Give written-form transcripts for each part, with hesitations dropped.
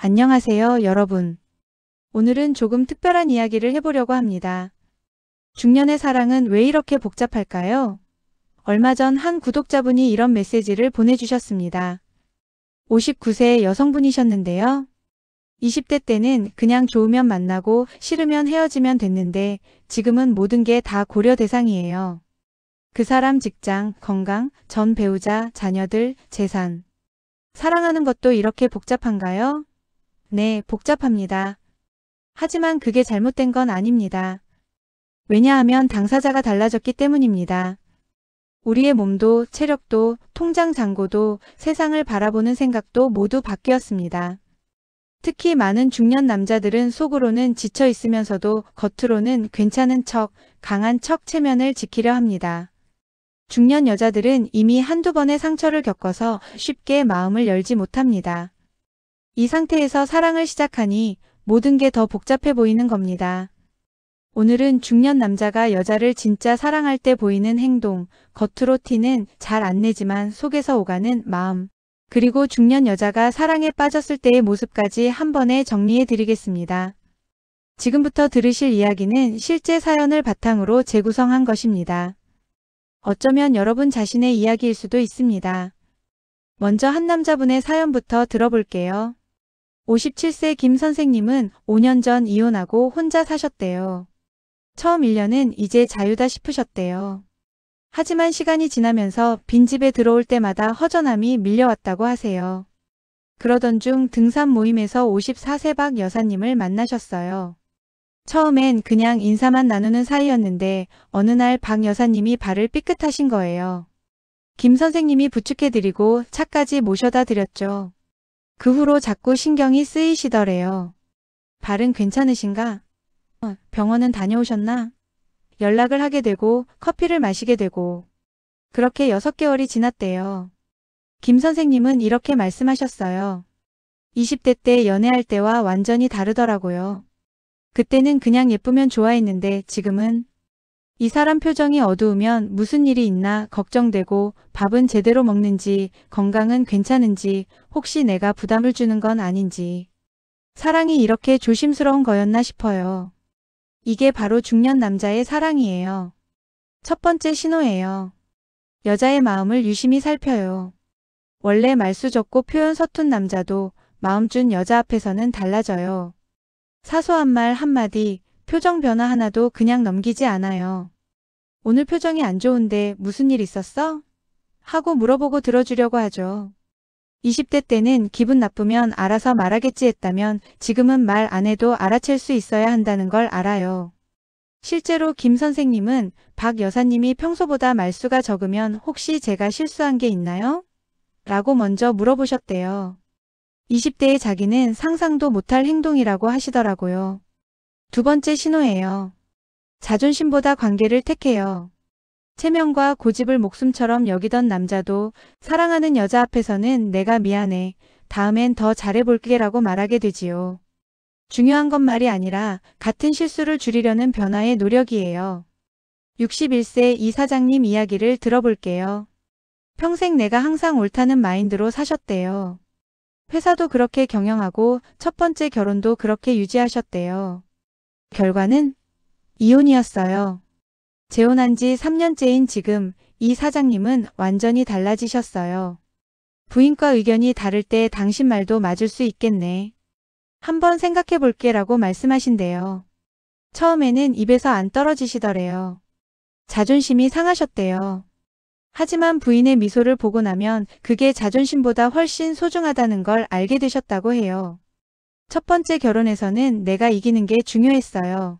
안녕하세요, 여러분. 오늘은 조금 특별한 이야기를 해보려고 합니다. 중년의 사랑은 왜 이렇게 복잡할까요? 얼마 전 한 구독자분이 이런 메시지를 보내주셨습니다. 59세 여성분이셨는데요. 20대 때는 그냥 좋으면 만나고 싫으면 헤어지면 됐는데 지금은 모든 게 다 고려 대상이에요. 그 사람 직장, 건강, 전 배우자, 자녀들, 재산. 사랑하는 것도 이렇게 복잡한가요? 네, 복잡합니다. 하지만 그게 잘못된 건 아닙니다. 왜냐하면 당사자가 달라졌기 때문입니다. 우리의 몸도, 체력도, 통장 잔고도, 세상을 바라보는 생각도 모두 바뀌었습니다. 특히 많은 중년 남자들은 속으로는 지쳐 있으면서도 겉으로는 괜찮은 척, 강한 척 체면을 지키려 합니다. 중년 여자들은 이미 한두 번의 상처를 겪어서 쉽게 마음을 열지 못합니다. 이 상태에서 사랑을 시작하니 모든 게 더 복잡해 보이는 겁니다. 오늘은 중년 남자가 여자를 진짜 사랑할 때 보이는 행동, 겉으로 티는 잘 안 내지만 속에서 오가는 마음, 그리고 중년 여자가 사랑에 빠졌을 때의 모습까지 한 번에 정리해 드리겠습니다. 지금부터 들으실 이야기는 실제 사연을 바탕으로 재구성한 것입니다. 어쩌면 여러분 자신의 이야기일 수도 있습니다. 먼저 한 남자분의 사연부터 들어볼게요. 57세 김 선생님은 5년 전 이혼하고 혼자 사셨대요. 처음 1년은 이제 자유다 싶으셨대요. 하지만 시간이 지나면서 빈집에 들어올 때마다 허전함이 밀려왔다고 하세요. 그러던 중 등산 모임에서 54세 박 여사님을 만나셨어요. 처음엔 그냥 인사만 나누는 사이였는데 어느 날 박 여사님이 발을 삐끗하신 거예요. 김 선생님이 부축해드리고 차까지 모셔다 드렸죠. 그 후로 자꾸 신경이 쓰이시더래요. 발은 괜찮으신가? 병원은 다녀오셨나? 연락을 하게 되고 커피를 마시게 되고 그렇게 6개월이 지났대요. 김 선생님은 이렇게 말씀하셨어요. 20대 때 연애할 때와 완전히 다르더라고요. 그때는 그냥 예쁘면 좋아했는데 지금은 이 사람 표정이 어두우면 무슨 일이 있나 걱정되고 밥은 제대로 먹는지 건강은 괜찮은지 혹시 내가 부담을 주는 건 아닌지 사랑이 이렇게 조심스러운 거였나 싶어요. 이게 바로 중년 남자의 사랑이에요. 첫 번째 신호예요. 여자의 마음을 유심히 살펴요. 원래 말수 적고 표현 서툰 남자도 마음 준 여자 앞에서는 달라져요. 사소한 말 한마디, 표정 변화 하나도 그냥 넘기지 않아요. 오늘 표정이 안 좋은데 무슨 일 있었어? 하고 물어보고 들어주려고 하죠. 20대 때는 기분 나쁘면 알아서 말하겠지 했다면 지금은 말 안 해도 알아챌 수 있어야 한다는 걸 알아요. 실제로 김 선생님은 박 여사님이 평소보다 말수가 적으면 혹시 제가 실수한 게 있나요? 라고 먼저 물어보셨대요. 20대의 자기는 상상도 못할 행동이라고 하시더라고요. 두 번째 신호예요. 자존심보다 관계를 택해요. 체면과 고집을 목숨처럼 여기던 남자도 사랑하는 여자 앞에서는 내가 미안해, 다음엔 더 잘해볼게 라고 말하게 되지요. 중요한 건 말이 아니라 같은 실수를 줄이려는 변화의 노력이에요. 61세 이 사장님 이야기를 들어볼게요. 평생 내가 항상 옳다는 마인드로 사셨대요. 회사도 그렇게 경영하고 첫 번째 결혼도 그렇게 유지하셨대요. 결과는 이혼이었어요. 재혼한 지 3년째인 지금 이 사장님은 완전히 달라지셨어요. 부인과 의견이 다를 때 당신 말도 맞을 수 있겠네. 한번 생각해 볼게 라고 말씀하신대요. 처음에는 입에서 안 떨어지시더래요. 자존심이 상하셨대요. 하지만 부인의 미소를 보고 나면 그게 자존심보다 훨씬 소중하다는 걸 알게 되셨다고 해요. 첫 번째 결혼에서는 내가 이기는 게 중요했어요.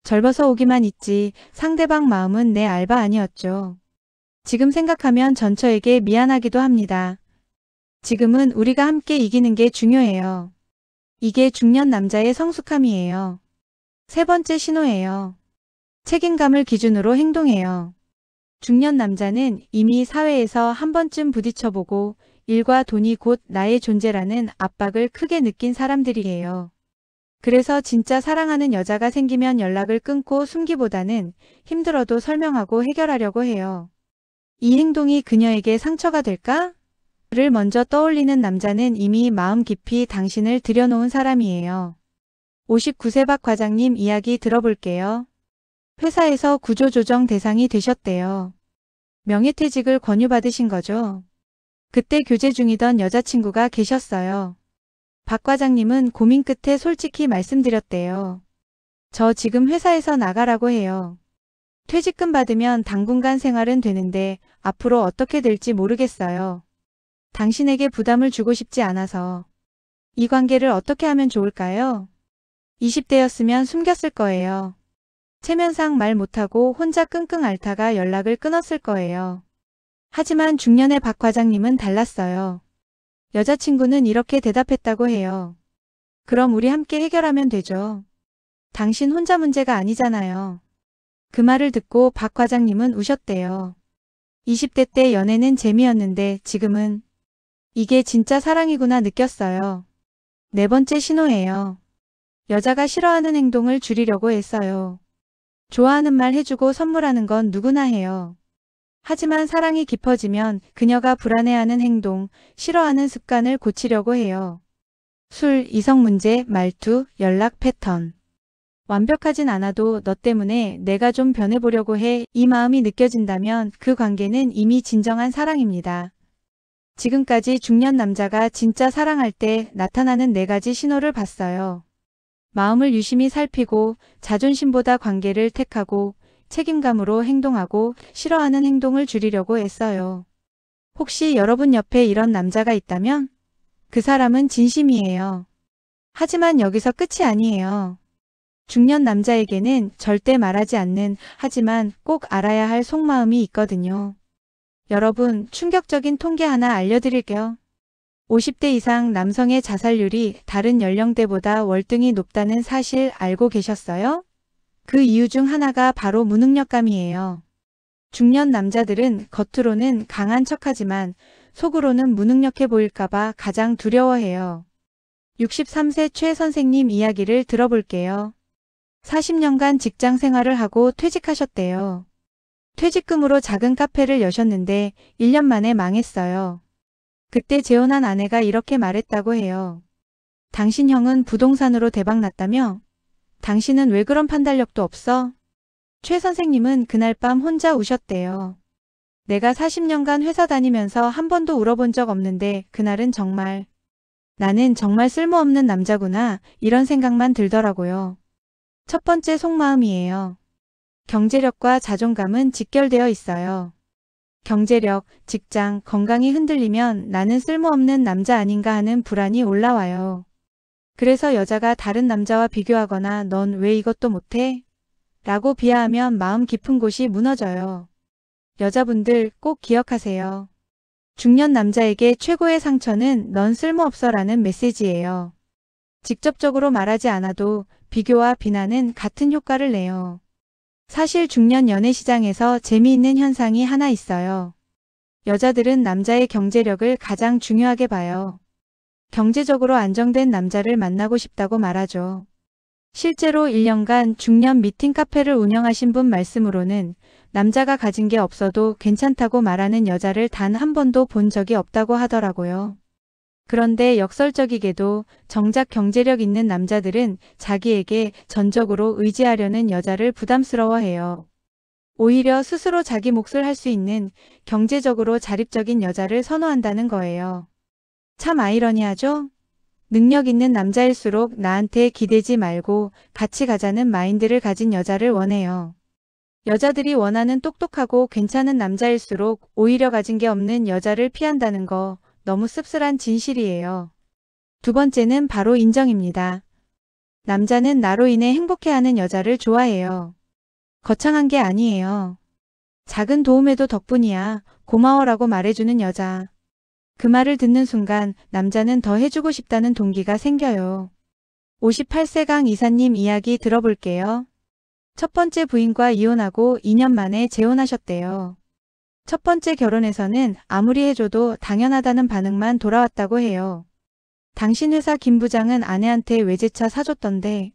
젊어서 오기만 있지 상대방 마음은 내 알바 아니었죠. 지금 생각하면 전처에게 미안하기도 합니다. 지금은 우리가 함께 이기는 게 중요해요. 이게 중년 남자의 성숙함이에요. 세 번째 신호예요. 책임감을 기준으로 행동해요. 중년 남자는 이미 사회에서 한 번쯤 부딪혀보고 일과 돈이 곧 나의 존재라는 압박을 크게 느낀 사람들이에요. 그래서 진짜 사랑하는 여자가 생기면 연락을 끊고 숨기보다는 힘들어도 설명하고 해결하려고 해요. 이 행동이 그녀에게 상처가 될까? 를 먼저 떠올리는 남자는 이미 마음 깊이 당신을 들여놓은 사람이에요. 59세 박 과장님 이야기 들어볼게요. 회사에서 구조조정 대상이 되셨대요. 명예퇴직을 권유받으신 거죠. 그때 교제 중이던 여자친구가 계셨어요. 박 과장님은 고민 끝에 솔직히 말씀드렸대요. 저 지금 회사에서 나가라고 해요. 퇴직금 받으면 당분간 생활은 되는데 앞으로 어떻게 될지 모르겠어요. 당신에게 부담을 주고 싶지 않아서. 이 관계를 어떻게 하면 좋을까요? 20대였으면 숨겼을 거예요. 체면상 말 못하고 혼자 끙끙 앓다가 연락을 끊었을 거예요. 하지만 중년의 박 과장님은 달랐어요. 여자친구는 이렇게 대답했다고 해요. 그럼 우리 함께 해결하면 되죠. 당신 혼자 문제가 아니잖아요. 그 말을 듣고 박 과장님은 우셨대요. 20대 때 연애는 재미였는데 지금은 이게 진짜 사랑이구나 느꼈어요. 네 번째 신호예요. 여자가 싫어하는 행동을 줄이려고 했어요. 좋아하는 말 해주고 선물하는 건 누구나 해요. 하지만 사랑이 깊어지면 그녀가 불안해하는 행동, 싫어하는 습관을 고치려고 해요. 술, 이성 문제, 말투, 연락 패턴. 완벽하진 않아도 너 때문에 내가 좀 변해보려고 해. 이 마음이 느껴진다면 그 관계는 이미 진정한 사랑입니다. 지금까지 중년 남자가 진짜 사랑할 때 나타나는 4가지 신호를 봤어요. 마음을 유심히 살피고 자존심보다 관계를 택하고 책임감으로 행동하고 싫어하는 행동을 줄이려고 애써요. 혹시 여러분 옆에 이런 남자가 있다면 그 사람은 진심이에요. 하지만 여기서 끝이 아니에요. 중년 남자에게는 절대 말하지 않는 하지만 꼭 알아야 할 속마음이 있거든요. 여러분, 충격적인 통계 하나 알려드릴게요. 50대 이상 남성의 자살률이 다른 연령대보다 월등히 높다는 사실 알고 계셨어요? 그 이유 중 하나가 바로 무능력감이에요. 중년 남자들은 겉으로는 강한 척하지만 속으로는 무능력해 보일까봐 가장 두려워해요. 63세 최 선생님 이야기를 들어볼게요. 40년간 직장 생활을 하고 퇴직하셨대요. 퇴직금으로 작은 카페를 여셨는데 1년 만에 망했어요. 그때 재혼한 아내가 이렇게 말했다고 해요. 당신 형은 부동산으로 대박났다며? 당신은 왜 그런 판단력도 없어? 최 선생님은 그날 밤 혼자 우셨대요. 내가 40년간 회사 다니면서 한 번도 울어본 적 없는데 그날은 정말 나는 정말 쓸모없는 남자구나 이런 생각만 들더라고요. 첫 번째 속마음이에요. 경제력과 자존감은 직결되어 있어요. 경제력, 직장, 건강이 흔들리면 나는 쓸모없는 남자 아닌가 하는 불안이 올라와요. 그래서 여자가 다른 남자와 비교하거나 넌 왜 이것도 못해? 라고 비하하면 마음 깊은 곳이 무너져요. 여자분들 꼭 기억하세요. 중년 남자에게 최고의 상처는 넌 쓸모없어 라는 메시지예요. 직접적으로 말하지 않아도 비교와 비난은 같은 효과를 내요. 사실 중년 연애 시장에서 재미있는 현상이 하나 있어요. 여자들은 남자의 경제력을 가장 중요하게 봐요. 경제적으로 안정된 남자를 만나고 싶다고 말하죠. 실제로 1년간 중년 미팅 카페를 운영하신 분 말씀으로는 남자가 가진 게 없어도 괜찮다고 말하는 여자를 단 한 번도 본 적이 없다고 하더라고요. 그런데 역설적이게도 정작 경제력 있는 남자들은 자기에게 전적으로 의지하려는 여자를 부담스러워해요. 오히려 스스로 자기 몫을 할 수 있는 경제적으로 자립적인 여자를 선호한다는 거예요. 참 아이러니하죠? 능력 있는 남자일수록 나한테 기대지 말고 같이 가자는 마인드를 가진 여자를 원해요. 여자들이 원하는 똑똑하고 괜찮은 남자일수록 오히려 가진 게 없는 여자를 피한다는 거 너무 씁쓸한 진실이에요. 두 번째는 바로 인정입니다. 남자는 나로 인해 행복해하는 여자를 좋아해요. 거창한 게 아니에요. 작은 도움에도 덕분이야, 고마워라고 말해주는 여자. 그 말을 듣는 순간 남자는 더 해주고 싶다는 동기가 생겨요. 58세 강 이사님 이야기 들어볼게요. 첫 번째 부인과 이혼하고 2년 만에 재혼하셨대요. 첫 번째 결혼에서는 아무리 해줘도 당연하다는 반응만 돌아왔다고 해요. 당신 회사 김 부장은 아내한테 외제차 사줬던데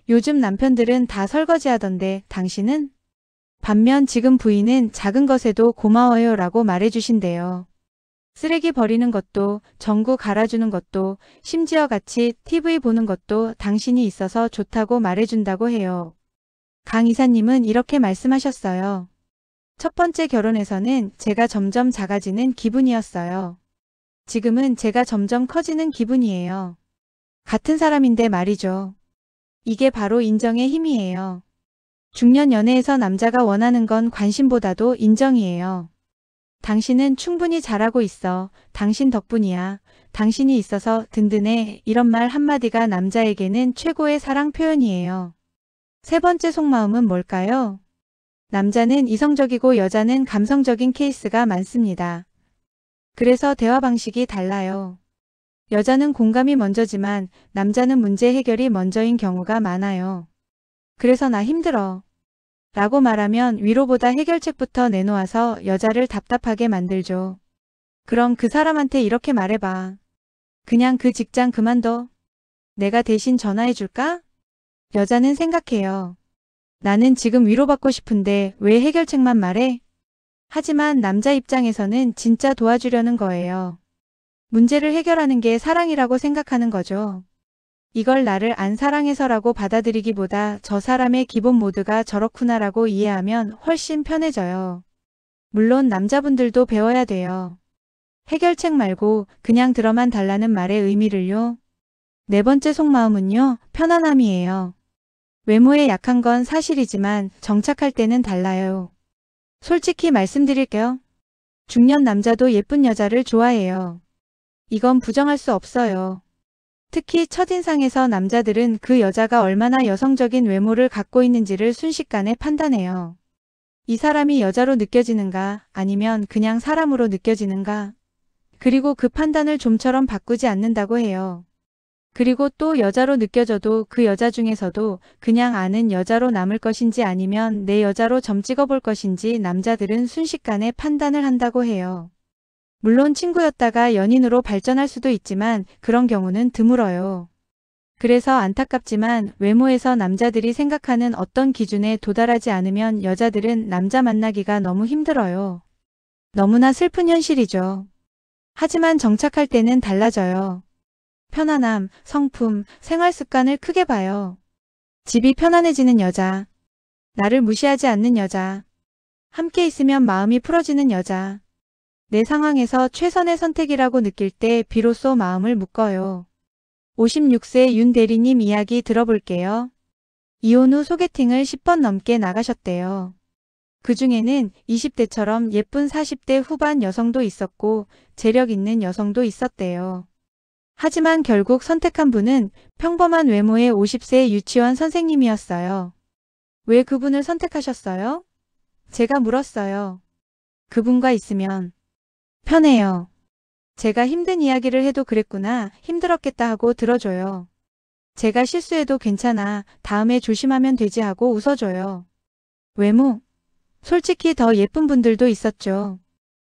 요즘 남편들은 다 설거지하던데 당신은? 반면 지금 부인은 작은 것에도 고마워요 라고 말해주신대요. 쓰레기 버리는 것도, 전구 갈아주는 것도, 심지어 같이 TV 보는 것도 당신이 있어서 좋다고 말해준다고 해요. 강 이사님은 이렇게 말씀하셨어요. 첫 번째 결혼에서는 제가 점점 작아지는 기분이었어요. 지금은 제가 점점 커지는 기분이에요. 같은 사람인데 말이죠. 이게 바로 인정의 힘이에요. 중년 연애에서 남자가 원하는 건 관심보다도 인정이에요. 당신은 충분히 잘하고 있어. 당신 덕분이야. 당신이 있어서 든든해. 이런 말 한마디가 남자에게는 최고의 사랑 표현이에요. 세 번째 속마음은 뭘까요? 남자는 이성적이고 여자는 감성적인 케이스가 많습니다. 그래서 대화 방식이 달라요. 여자는 공감이 먼저지만 남자는 문제 해결이 먼저인 경우가 많아요. 그래서 나 힘들어 라고 말하면 위로보다 해결책부터 내놓아서 여자를 답답하게 만들죠. 그럼 그 사람한테 이렇게 말해봐. 그냥 그 직장 그만둬. 내가 대신 전화해줄까? 여자는 생각해요. 나는 지금 위로받고 싶은데 왜 해결책만 말해? 하지만 남자 입장에서는 진짜 도와주려는 거예요. 문제를 해결하는 게 사랑이라고 생각하는 거죠. 이걸 나를 안 사랑해서라고 받아들이기보다 저 사람의 기본 모드가 저렇구나라고 이해하면 훨씬 편해져요. 물론 남자분들도 배워야 돼요. 해결책 말고 그냥 들어만 달라는 말의 의미를요. 네 번째 속마음은요, 편안함이에요. 외모에 약한 건 사실이지만 정착할 때는 달라요. 솔직히 말씀드릴게요. 중년 남자도 예쁜 여자를 좋아해요. 이건 부정할 수 없어요. 특히 첫인상에서 남자들은 그 여자가 얼마나 여성적인 외모를 갖고 있는지를 순식간에 판단해요. 이 사람이 여자로 느껴지는가 아니면 그냥 사람으로 느껴지는가. 그리고 그 판단을 좀처럼 바꾸지 않는다고 해요. 그리고 또 여자로 느껴져도 그 여자 중에서도 그냥 아는 여자로 남을 것인지 아니면 내 여자로 점 찍어볼 것인지 남자들은 순식간에 판단을 한다고 해요. 물론 친구였다가 연인으로 발전할 수도 있지만 그런 경우는 드물어요. 그래서 안타깝지만 외모에서 남자들이 생각하는 어떤 기준에 도달하지 않으면 여자들은 남자 만나기가 너무 힘들어요. 너무나 슬픈 현실이죠. 하지만 정착할 때는 달라져요. 편안함, 성품, 생활 습관을 크게 봐요. 집이 편안해지는 여자, 나를 무시하지 않는 여자, 함께 있으면 마음이 풀어지는 여자, 내 상황에서 최선의 선택이라고 느낄 때 비로소 마음을 묶어요. 56세 윤 대리님 이야기 들어볼게요. 이혼 후 소개팅을 10번 넘게 나가셨대요. 그 중에는 20대처럼 예쁜 40대 후반 여성도 있었고 재력 있는 여성도 있었대요. 하지만 결국 선택한 분은 평범한 외모의 50세 유치원 선생님이었어요. 왜 그분을 선택하셨어요? 제가 물었어요. 그분과 있으면 편해요. 제가 힘든 이야기를 해도 그랬구나, 힘들었겠다 하고 들어줘요. 제가 실수해도 괜찮아, 다음에 조심하면 되지 하고 웃어줘요. 외모? 솔직히 더 예쁜 분들도 있었죠.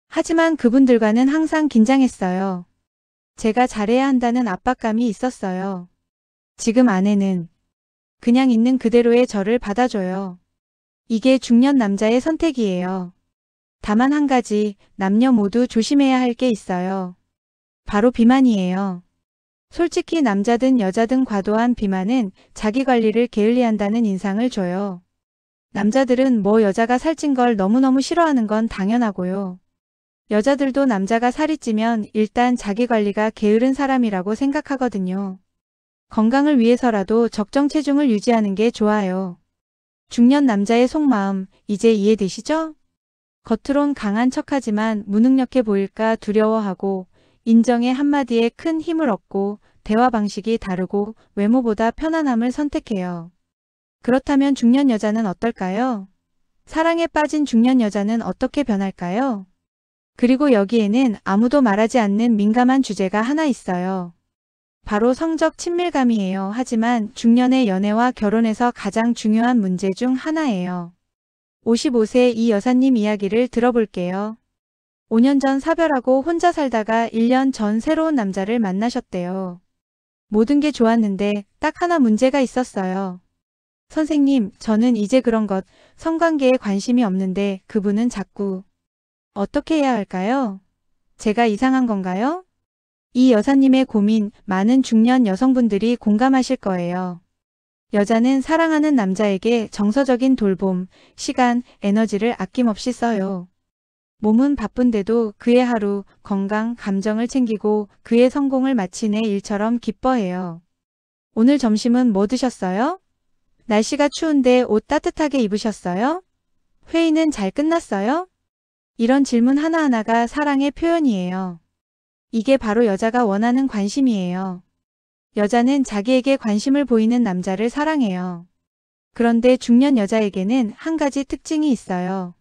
하지만 그분들과는 항상 긴장했어요. 제가 잘해야 한다는 압박감이 있었어요. 지금 아내는 그냥 있는 그대로의 저를 받아줘요. 이게 중년 남자의 선택이에요. 다만 한 가지, 남녀 모두 조심해야 할 게 있어요. 바로 비만이에요. 솔직히 남자든 여자든 과도한 비만은 자기 관리를 게을리한다는 인상을 줘요. 남자들은 뭐 여자가 살찐 걸 너무너무 싫어하는 건 당연하고요. 여자들도 남자가 살이 찌면 일단 자기 관리가 게으른 사람이라고 생각하거든요. 건강을 위해서라도 적정 체중을 유지하는 게 좋아요. 중년 남자의 속마음, 이제 이해되시죠? 겉으론 강한 척하지만 무능력해 보일까 두려워하고 인정의 한마디에 큰 힘을 얻고 대화 방식이 다르고 외모보다 편안함을 선택해요. 그렇다면 중년 여자는 어떨까요? 사랑에 빠진 중년 여자는 어떻게 변할까요? 그리고 여기에는 아무도 말하지 않는 민감한 주제가 하나 있어요. 바로 성적 친밀감이에요. 하지만 중년의 연애와 결혼에서 가장 중요한 문제 중 하나예요. 55세 이 여사님 이야기를 들어볼게요. 5년 전 사별하고 혼자 살다가 1년 전 새로운 남자를 만나셨대요. 모든 게 좋았는데 딱 하나 문제가 있었어요. 선생님, 저는 이제 그런 것, 성관계에 관심이 없는데 그분은 자꾸 어떻게 해야 할까요? 제가 이상한 건가요? 이 여사님의 고민 많은 중년 여성분들이 공감하실 거예요. 여자는 사랑하는 남자에게 정서적인 돌봄, 시간, 에너지를 아낌없이 써요. 몸은 바쁜데도 그의 하루, 건강, 감정을 챙기고 그의 성공을 마친 해 일처럼 기뻐해요. 오늘 점심은 뭐 드셨어요? 날씨가 추운데 옷 따뜻하게 입으셨어요? 회의는 잘 끝났어요? 이런 질문 하나하나가 사랑의 표현이에요. 이게 바로 여자가 원하는 관심이에요. 여자는 자기에게 관심을 보이는 남자를 사랑해요. 그런데 중년 여자에게는 한 가지 특징이 있어요.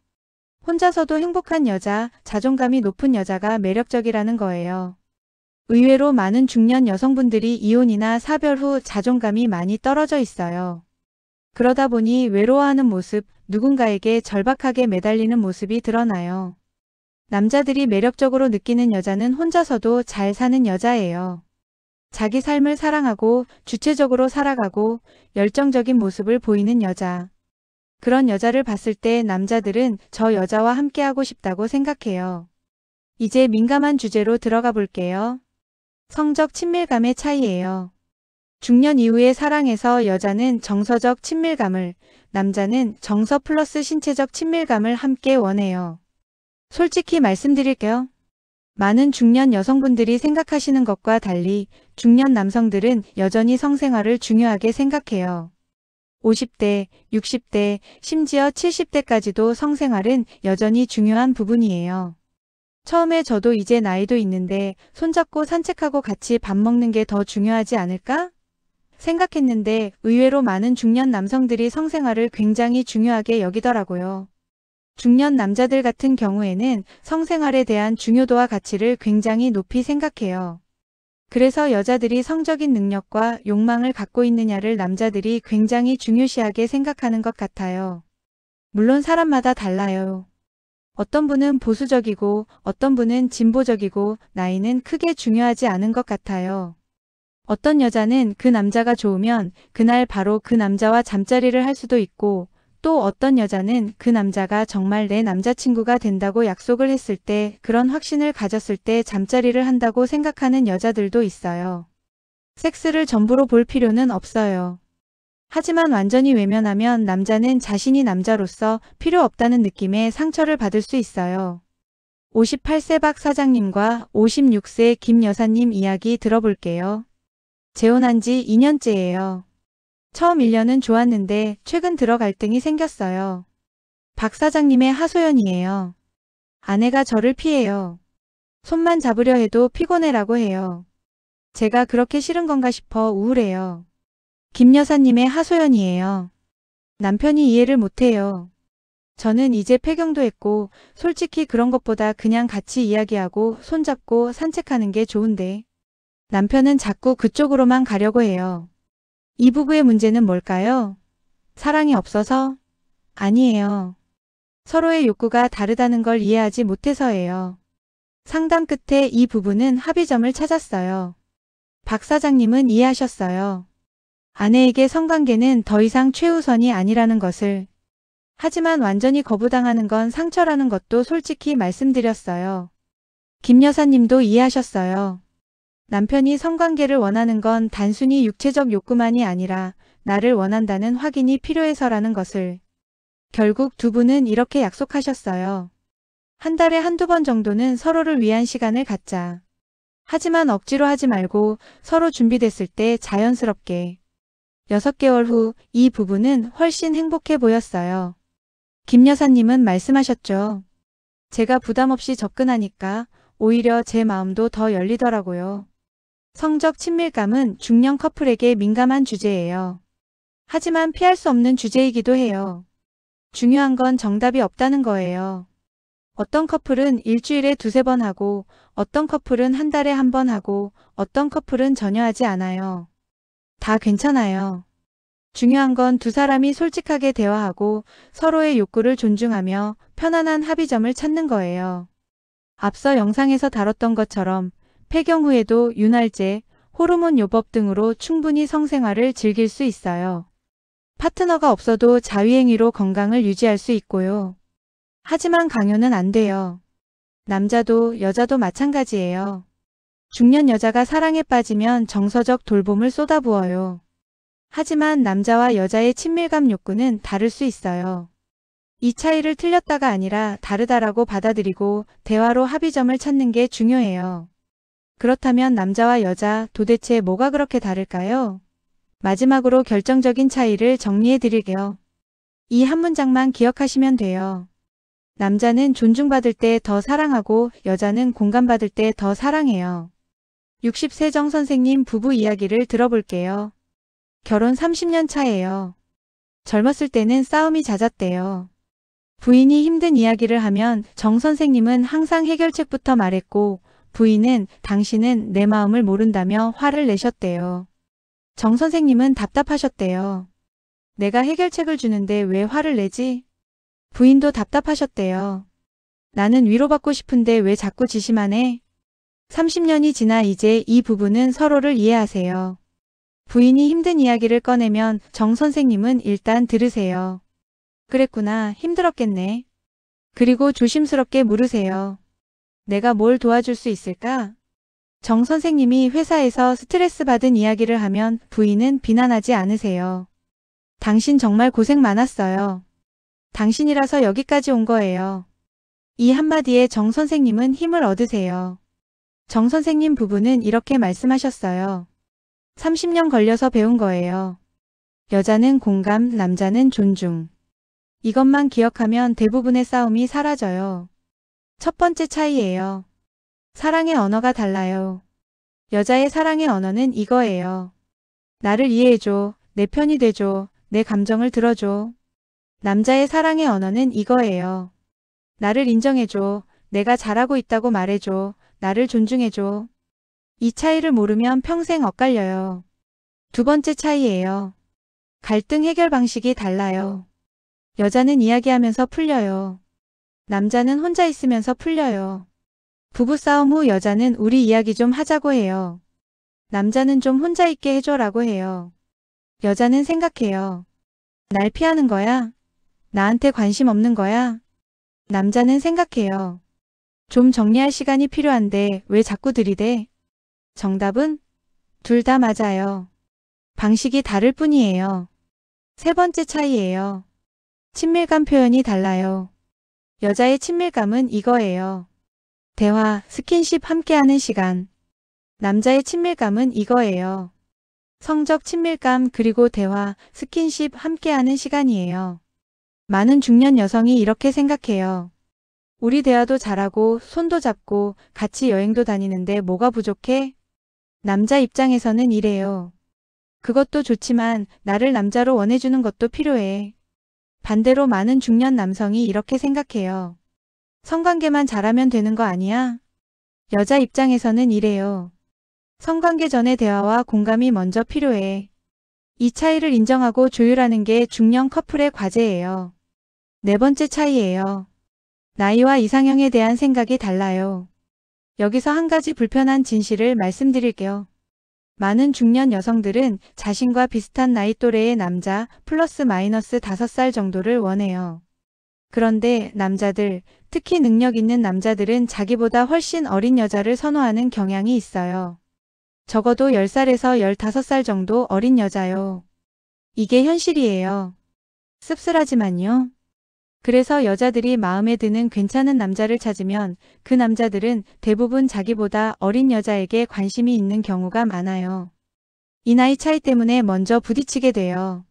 혼자서도 행복한 여자, 자존감이 높은 여자가 매력적이라는 거예요. 의외로 많은 중년 여성분들이 이혼이나 사별 후 자존감이 많이 떨어져 있어요. 그러다 보니 외로워하는 모습, 누군가에게 절박하게 매달리는 모습이 드러나요. 남자들이 매력적으로 느끼는 여자는 혼자서도 잘 사는 여자예요. 자기 삶을 사랑하고 주체적으로 살아가고 열정적인 모습을 보이는 여자. 그런 여자를 봤을 때 남자들은 저 여자와 함께하고 싶다고 생각해요. 이제 민감한 주제로 들어가 볼게요. 성적 친밀감의 차이예요. 중년 이후의 사랑에서 여자는 정서적 친밀감을, 남자는 정서 플러스 신체적 친밀감을 함께 원해요. 솔직히 말씀드릴게요. 많은 중년 여성분들이 생각하시는 것과 달리 중년 남성들은 여전히 성생활을 중요하게 생각해요. 50대, 60대, 심지어 70대까지도 성생활은 여전히 중요한 부분이에요. 처음에 저도 이제 나이도 있는데 손잡고 산책하고 같이 밥 먹는 게 더 중요하지 않을까? 생각했는데 의외로 많은 중년 남성들이 성생활을 굉장히 중요하게 여기더라고요. 중년 남자들 같은 경우에는 성생활에 대한 중요도와 가치를 굉장히 높이 생각해요. 그래서 여자들이 성적인 능력과 욕망을 갖고 있느냐를 남자들이 굉장히 중요시하게 생각하는 것 같아요. 물론 사람마다 달라요. 어떤 분은 보수적이고 어떤 분은 진보적이고 나이는 크게 중요하지 않은 것 같아요. 어떤 여자는 그 남자가 좋으면 그날 바로 그 남자와 잠자리를 할 수도 있고 또 어떤 여자는 그 남자가 정말 내 남자친구가 된다고 약속을 했을 때 그런 확신을 가졌을 때 잠자리를 한다고 생각하는 여자들도 있어요. 섹스를 전부로 볼 필요는 없어요. 하지만 완전히 외면하면 남자는 자신이 남자로서 필요 없다는 느낌에 상처를 받을 수 있어요. 58세 박 사장님과 56세 김 여사님 이야기 들어볼게요. 재혼한 지 2년째예요. 처음 1년은 좋았는데 최근 들어 갈등이 생겼어요. 박 사장님의 하소연이에요. 아내가 저를 피해요. 손만 잡으려 해도 피곤해라고 해요. 제가 그렇게 싫은 건가 싶어 우울해요. 김 여사님의 하소연이에요. 남편이 이해를 못해요. 저는 이제 폐경도 했고 솔직히 그런 것보다 그냥 같이 이야기하고 손잡고 산책하는 게 좋은데 남편은 자꾸 그쪽으로만 가려고 해요. 이 부부의 문제는 뭘까요? 사랑이 없어서? 아니에요. 서로의 욕구가 다르다는 걸 이해하지 못해서예요. 상담 끝에 이 부부는 합의점을 찾았어요. 박 사장님은 이해하셨어요. 아내에게 성관계는 더 이상 최우선이 아니라는 것을. 하지만 완전히 거부당하는 건 상처라는 것도 솔직히 말씀드렸어요. 김 여사님도 이해하셨어요. 남편이 성관계를 원하는 건 단순히 육체적 욕구만이 아니라 나를 원한다는 확인이 필요해서라는 것을. 결국 두 분은 이렇게 약속하셨어요. 한 달에 한두 번 정도는 서로를 위한 시간을 갖자. 하지만 억지로 하지 말고 서로 준비됐을 때 자연스럽게. 6개월 후 이 부부는 훨씬 행복해 보였어요. 김 여사님은 말씀하셨죠. 제가 부담 없이 접근하니까 오히려 제 마음도 더 열리더라고요. 성적 친밀감은 중년 커플에게 민감한 주제예요. 하지만 피할 수 없는 주제이기도 해요. 중요한 건 정답이 없다는 거예요. 어떤 커플은 일주일에 2~3번 하고 어떤 커플은 한 달에 1번 하고 어떤 커플은 전혀 하지 않아요. 다 괜찮아요. 중요한 건 두 사람이 솔직하게 대화하고 서로의 욕구를 존중하며 편안한 합의점을 찾는 거예요. 앞서 영상에서 다뤘던 것처럼 폐경 후에도 윤활제, 호르몬 요법 등으로 충분히 성생활을 즐길 수 있어요. 파트너가 없어도 자위행위로 건강을 유지할 수 있고요. 하지만 강요는 안 돼요. 남자도 여자도 마찬가지예요. 중년 여자가 사랑에 빠지면 정서적 돌봄을 쏟아부어요. 하지만 남자와 여자의 친밀감 욕구는 다를 수 있어요. 이 차이를 틀렸다가 아니라 다르다라고 받아들이고 대화로 합의점을 찾는 게 중요해요. 그렇다면 남자와 여자 도대체 뭐가 그렇게 다를까요? 마지막으로 결정적인 차이를 정리해 드릴게요. 이 한 문장만 기억하시면 돼요. 남자는 존중받을 때 더 사랑하고 여자는 공감받을 때 더 사랑해요. 60세 정 선생님 부부 이야기를 들어볼게요. 결혼 30년 차예요. 젊었을 때는 싸움이 잦았대요. 부인이 힘든 이야기를 하면 정 선생님은 항상 해결책부터 말했고 부인은 당신은 내 마음을 모른다며 화를 내셨대요. 정 선생님은 답답하셨대요. 내가 해결책을 주는데 왜 화를 내지? 부인도 답답하셨대요. 나는 위로받고 싶은데 왜 자꾸 지시만 해? 30년이 지나 이제 이 부부는 서로를 이해하세요. 부인이 힘든 이야기를 꺼내면 정 선생님은 일단 들으세요. 그랬구나, 힘들었겠네. 그리고 조심스럽게 물으세요. 내가 뭘 도와줄 수 있을까? 정 선생님이 회사에서 스트레스 받은 이야기를 하면 부인은 비난하지 않으세요. 당신 정말 고생 많았어요. 당신이라서 여기까지 온 거예요. 이 한마디에 정 선생님은 힘을 얻으세요. 정 선생님 부부는 이렇게 말씀하셨어요. 30년 걸려서 배운 거예요. 여자는 공감, 남자는 존중. 이것만 기억하면 대부분의 싸움이 사라져요. 첫 번째 차이예요. 사랑의 언어가 달라요. 여자의 사랑의 언어는 이거예요. 나를 이해해줘, 내 편이 돼줘, 내 감정을 들어줘. 남자의 사랑의 언어는 이거예요. 나를 인정해줘, 내가 잘하고 있다고 말해줘, 나를 존중해줘. 이 차이를 모르면 평생 엇갈려요. 두 번째 차이예요. 갈등 해결 방식이 달라요. 여자는 이야기하면서 풀려요. 남자는 혼자 있으면서 풀려요. 부부싸움 후 여자는 우리 이야기 좀 하자고 해요. 남자는 좀 혼자 있게 해줘라고 해요. 여자는 생각해요. 날 피하는 거야? 나한테 관심 없는 거야? 남자는 생각해요. 좀 정리할 시간이 필요한데 왜 자꾸 들이대? 정답은 둘 다 맞아요. 방식이 다를 뿐이에요. 세 번째 차이예요. 친밀감 표현이 달라요. 여자의 친밀감은 이거예요. 대화, 스킨십 함께하는 시간. 남자의 친밀감은 이거예요. 성적 친밀감 그리고 대화, 스킨십 함께하는 시간이에요. 많은 중년 여성이 이렇게 생각해요. 우리 대화도 잘하고 손도 잡고 같이 여행도 다니는데 뭐가 부족해? 남자 입장에서는 이래요. 그것도 좋지만 나를 남자로 원해주는 것도 필요해. 반대로 많은 중년 남성이 이렇게 생각해요. 성관계만 잘하면 되는 거 아니야? 여자 입장에서는 이래요. 성관계 전의 대화와 공감이 먼저 필요해. 이 차이를 인정하고 조율하는 게 중년 커플의 과제예요. 네 번째 차이예요. 나이와 이상형에 대한 생각이 달라요. 여기서 한 가지 불편한 진실을 말씀드릴게요. 많은 중년 여성들은 자신과 비슷한 나이 또래의 남자 플러스 마이너스 5살 정도를 원해요. 그런데 남자들, 특히 능력 있는 남자들은 자기보다 훨씬 어린 여자를 선호하는 경향이 있어요. 적어도 10살에서 15살 정도 어린 여자요. 이게 현실이에요. 씁쓸하지만요. 그래서 여자들이 마음에 드는 괜찮은 남자를 찾으면 그 남자들은 대부분 자기보다 어린 여자에게 관심이 있는 경우가 많아요. 이 나이 차이 때문에 먼저 부딪히게 돼요.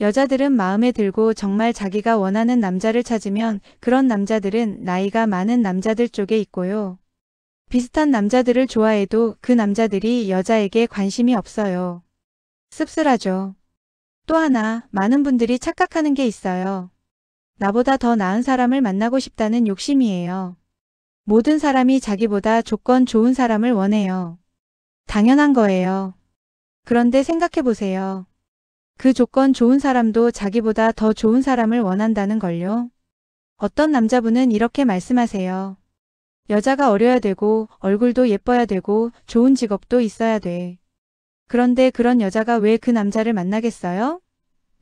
여자들은 마음에 들고 정말 자기가 원하는 남자를 찾으면 그런 남자들은 나이가 많은 남자들 쪽에 있고요. 비슷한 남자들을 좋아해도 그 남자들이 여자에게 관심이 없어요. 씁쓸하죠. 또 하나, 많은 분들이 착각하는 게 있어요. 나보다 더 나은 사람을 만나고 싶다는 욕심이에요. 모든 사람이 자기보다 조건 좋은 사람을 원해요. 당연한 거예요. 그런데 생각해 보세요. 그 조건 좋은 사람도 자기보다 더 좋은 사람을 원한다는 걸요. 어떤 남자분은 이렇게 말씀하세요. 여자가 어려야 되고 얼굴도 예뻐야 되고 좋은 직업도 있어야 돼. 그런데 그런 여자가 왜 그 남자를 만나겠어요?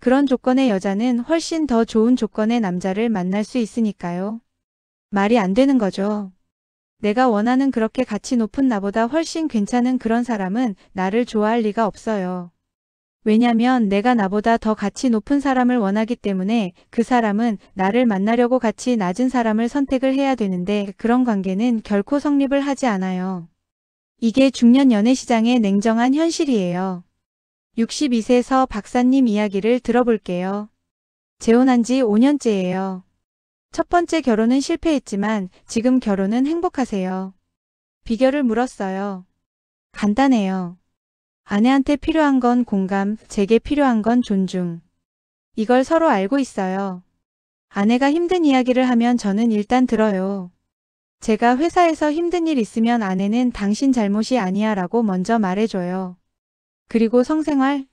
그런 조건의 여자는 훨씬 더 좋은 조건의 남자를 만날 수 있으니까요. 말이 안 되는 거죠. 내가 원하는 그렇게 가치 높은 나보다 훨씬 괜찮은 그런 사람은 나를 좋아할 리가 없어요. 왜냐면 내가 나보다 더 가치 높은 사람을 원하기 때문에 그 사람은 나를 만나려고 가치 낮은 사람을 선택을 해야 되는데 그런 관계는 결코 성립을 하지 않아요. 이게 중년 연애 시장의 냉정한 현실이에요. 62세 서 박사님 이야기를 들어볼게요. 재혼한 지 5년째예요. 첫 번째 결혼은 실패했지만 지금 결혼은 행복하세요. 비결을 물었어요. 간단해요. 아내한테 필요한 건 공감, 제게 필요한 건 존중. 이걸 서로 알고 있어요. 아내가 힘든 이야기를 하면 저는 일단 들어요. 제가 회사에서 힘든 일 있으면 아내는 당신 잘못이 아니야 라고 먼저 말해줘요. 그리고 성생활?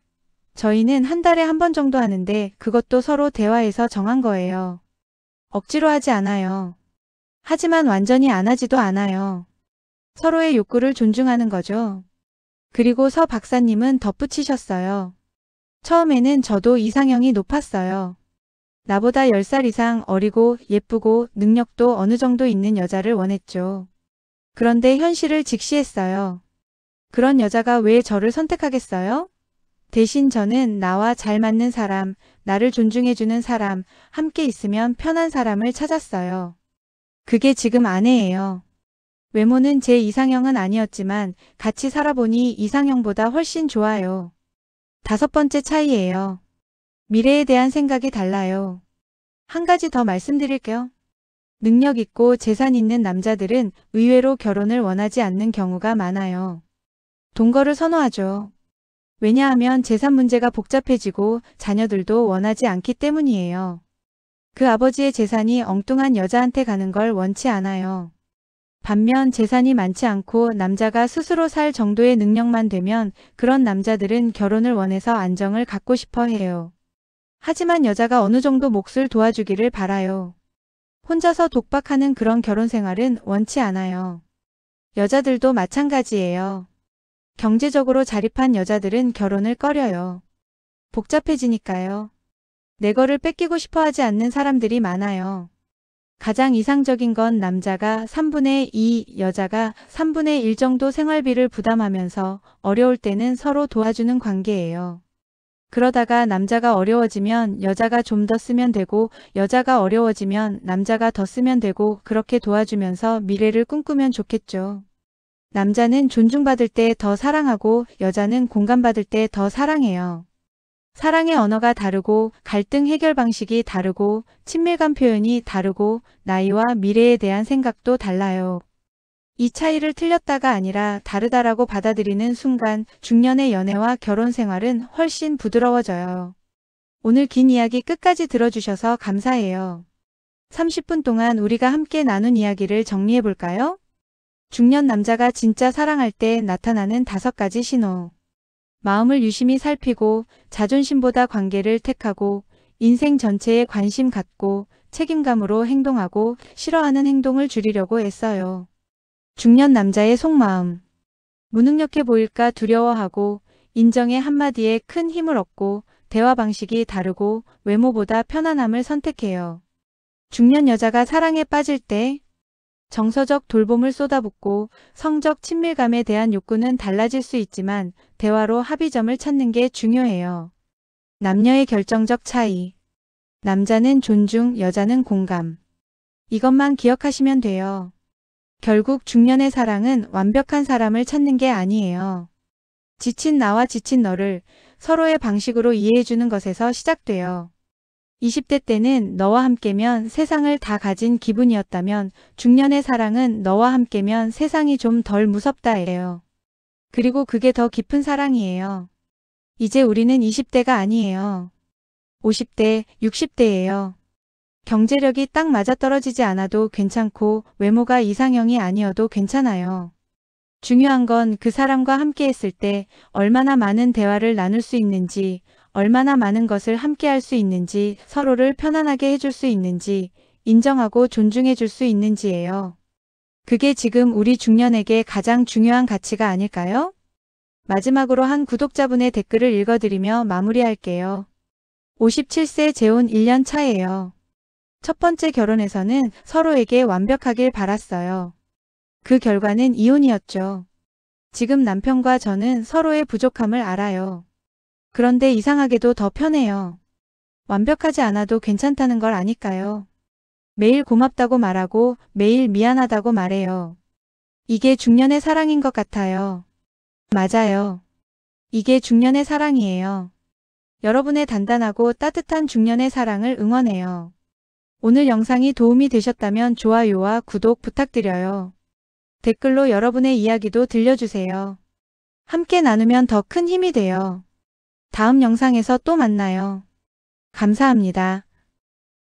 저희는 한 달에 한 번 정도 하는데 그것도 서로 대화해서 정한 거예요. 억지로 하지 않아요. 하지만 완전히 안 하지도 않아요. 서로의 욕구를 존중하는 거죠. 그리고 서 박사님은 덧붙이셨어요. 처음에는 저도 이상형이 높았어요. 나보다 10살 이상 어리고 예쁘고 능력도 어느 정도 있는 여자를 원했죠. 그런데 현실을 직시했어요. 그런 여자가 왜 저를 선택하겠어요? 대신 저는 나와 잘 맞는 사람, 나를 존중해주는 사람, 함께 있으면 편한 사람을 찾았어요. 그게 지금 아내예요. 외모는 제 이상형은 아니었지만 같이 살아보니 이상형보다 훨씬 좋아요. 5번째 차이예요. 미래에 대한 생각이 달라요. 한 가지 더 말씀드릴게요. 능력 있고 재산 있는 남자들은 의외로 결혼을 원하지 않는 경우가 많아요. 동거를 선호하죠. 왜냐하면 재산 문제가 복잡해지고 자녀들도 원하지 않기 때문이에요. 그 아버지의 재산이 엉뚱한 여자한테 가는 걸 원치 않아요. 반면 재산이 많지 않고 남자가 스스로 살 정도의 능력만 되면 그런 남자들은 결혼을 원해서 안정을 갖고 싶어 해요. 하지만 여자가 어느 정도 몫을 도와주기를 바라요. 혼자서 독박하는 그런 결혼 생활은 원치 않아요. 여자들도 마찬가지예요. 경제적으로 자립한 여자들은 결혼을 꺼려요. 복잡해지니까요. 내 거를 뺏기고 싶어 하지 않는 사람들이 많아요. 가장 이상적인 건 남자가 3분의 2, 여자가 3분의 1 정도 생활비를 부담하면서 어려울 때는 서로 도와주는 관계예요. 그러다가 남자가 어려워지면 여자가 좀 더 쓰면 되고 여자가 어려워지면 남자가 더 쓰면 되고 그렇게 도와주면서 미래를 꿈꾸면 좋겠죠. 남자는 존중받을 때 더 사랑하고 여자는 공감받을 때 더 사랑해요. 사랑의 언어가 다르고 갈등 해결 방식이 다르고 친밀감 표현이 다르고 나이와 미래에 대한 생각도 달라요. 이 차이를 틀렸다가 아니라 다르다라고 받아들이는 순간 중년의 연애와 결혼 생활은 훨씬 부드러워져요. 오늘 긴 이야기 끝까지 들어주셔서 감사해요. 30분 동안 우리가 함께 나눈 이야기를 정리해 볼까요? 중년 남자가 진짜 사랑할 때 나타나는 5가지 신호. 마음을 유심히 살피고 자존심보다 관계를 택하고 인생 전체에 관심 갖고 책임감으로 행동하고 싫어하는 행동을 줄이려고 애써요. 중년 남자의 속마음. 무능력해 보일까 두려워하고 인정의 한마디에 큰 힘을 얻고 대화 방식이 다르고 외모보다 편안함을 선택해요. 중년 여자가 사랑에 빠질 때 정서적 돌봄을 쏟아붓고 성적 친밀감에 대한 욕구는 달라질 수 있지만 대화로 합의점을 찾는 게 중요해요. 남녀의 결정적 차이. 남자는 존중, 여자는 공감. 이것만 기억하시면 돼요. 결국 중년의 사랑은 완벽한 사람을 찾는 게 아니에요. 지친 나와 지친 너를 서로의 방식으로 이해해주는 것에서 시작돼요. 20대 때는 너와 함께면 세상을 다 가진 기분이었다면 중년의 사랑은 너와 함께면 세상이 좀 덜 무섭다예요. 그리고 그게 더 깊은 사랑이에요. 이제 우리는 20대가 아니에요. 50대, 60대예요. 경제력이 딱 맞아떨어지지 않아도 괜찮고 외모가 이상형이 아니어도 괜찮아요. 중요한 건 그 사람과 함께 했을 때 얼마나 많은 대화를 나눌 수 있는지, 얼마나 많은 것을 함께 할 수 있는지, 서로를 편안하게 해줄 수 있는지, 인정하고 존중해 줄 수 있는지예요. 그게 지금 우리 중년에게 가장 중요한 가치가 아닐까요? 마지막으로 한 구독자분의 댓글을 읽어드리며 마무리할게요. 57세 재혼 1년 차예요. 첫 번째 결혼에서는 서로에게 완벽하길 바랐어요. 그 결과는 이혼이었죠. 지금 남편과 저는 서로의 부족함을 알아요. 그런데 이상하게도 더 편해요. 완벽하지 않아도 괜찮다는 걸 아니까요. 매일 고맙다고 말하고 매일 미안하다고 말해요. 이게 중년의 사랑인 것 같아요. 맞아요. 이게 중년의 사랑이에요. 여러분의 단단하고 따뜻한 중년의 사랑을 응원해요. 오늘 영상이 도움이 되셨다면 좋아요와 구독 부탁드려요. 댓글로 여러분의 이야기도 들려주세요. 함께 나누면 더 큰 힘이 돼요. 다음 영상에서 또 만나요. 감사합니다.